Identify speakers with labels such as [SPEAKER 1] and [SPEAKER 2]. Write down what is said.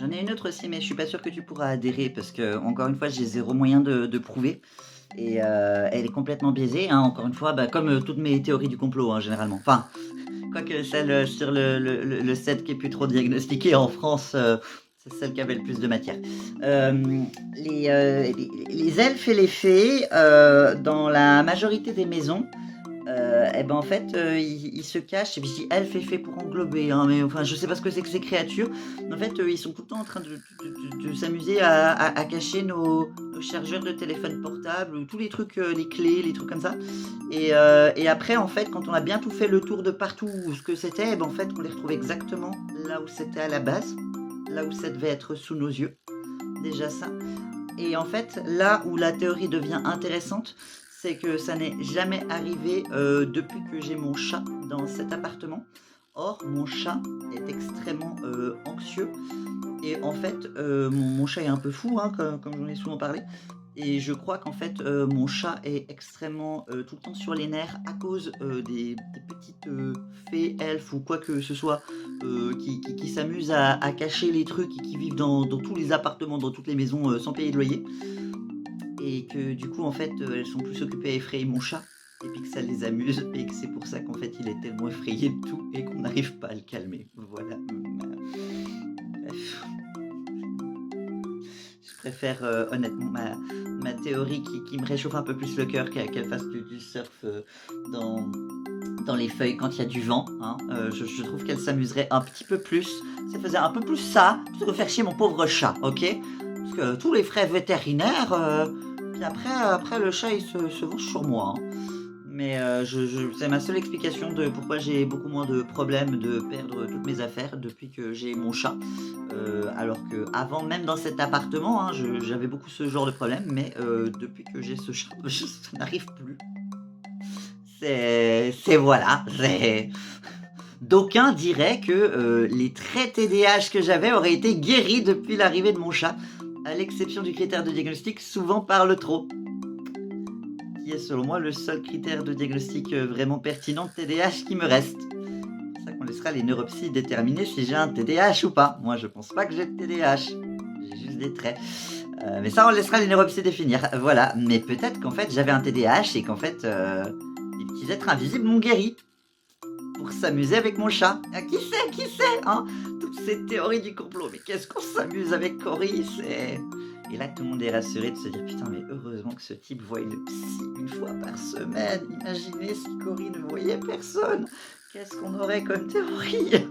[SPEAKER 1] J'en ai une autre aussi, mais je suis pas sûre que tu pourras adhérer parce que encore une fois, j'ai zéro moyen de prouver et elle est complètement biaisée, hein, encore une fois, bah, comme, toutes mes théories du complot, hein, généralement. Enfin, quoique celle, sur le set qui est plus trop diagnostiqué en France, c'est celle qui avait le plus de matière. Les elfes et les fées, dans la majorité des maisons, et ben, en fait, ils se cachent et puis je dis elfes et fées pour englober, hein, mais enfin, je sais pas ce que c'est que ces créatures. En fait, ils sont tout le temps en train de s'amuser à cacher nos chargeurs de téléphone portable ou tous les trucs, les clés, les trucs comme ça et après, en fait, quand on a bien tout fait le tour de partout où ce que c'était, et ben, en fait, on les retrouve exactement là où c'était à la base, là où ça devait être sous nos yeux, déjà ça et en fait, là où la théorie devient intéressante, c'est que ça n'est jamais arrivé, depuis que j'ai mon chat dans cet appartement. Or, mon chat est extrêmement, anxieux et en fait, mon chat est un peu fou, hein, comme j'en ai souvent parlé et je crois qu'en fait, mon chat est extrêmement, tout le temps sur les nerfs à cause, des petites, fées, elfes ou quoi que ce soit, qui s'amusent à cacher les trucs et qui vivent dans tous les appartements, dans toutes les maisons, sans payer de loyer et que du coup, en fait, elles sont plus occupées à effrayer mon chat et puis que ça les amuse et que c'est pour ça qu'en fait, il est tellement effrayé de tout et qu'on n'arrive pas à le calmer. Voilà, bref. Je préfère, honnêtement ma théorie qui me réchauffe un peu plus le cœur qu'elle fasse du surf, dans dans les feuilles quand il y a du vent, hein. Je trouve qu'elle s'amuserait un petit peu plus si elle faisait un peu plus ça, plutôt que faire chier mon pauvre chat, OK? Parce que tous les frais vétérinaires, puis après le chat il se venge sur moi, hein. Mais je c'est ma seule explication de pourquoi j'ai beaucoup moins de problèmes de perdre toutes mes affaires depuis que j'ai mon chat. Alors qu'avant, même dans cet appartement, hein, j'avais beaucoup ce genre de problème, mais depuis que j'ai ce chat, ça n'arrive plus. C'est voilà, c'est d'aucuns diraient que, les traits TDAH que j'avais auraient été guéris depuis l'arrivée de mon chat, à l'exception du critère de diagnostic souvent parle trop, qui est selon moi le seul critère de diagnostic, vraiment pertinent de TDAH qui me reste. C'est pour ça qu'on laissera les neuropsies déterminer si j'ai un TDAH ou pas. Moi, je pense pas que j'ai de TDAH, j'ai juste des traits. Mais ça, on laissera les neuropsies définir, voilà. Mais peut-être qu'en fait, j'avais un TDAH et qu'en fait, les petits êtres invisibles m'ont guéri pour s'amuser avec mon chat. Ah, qui sait, hein? Toutes ces théories du complot, mais qu'est-ce qu'on s'amuse avec Cory, c'est et là, tout le monde est rassuré de se dire: «Putain, mais heureusement que ce type voit une psy une fois par semaine. Imaginez si Cory ne voyait personne, qu'est-ce qu'on aurait comme théorie?»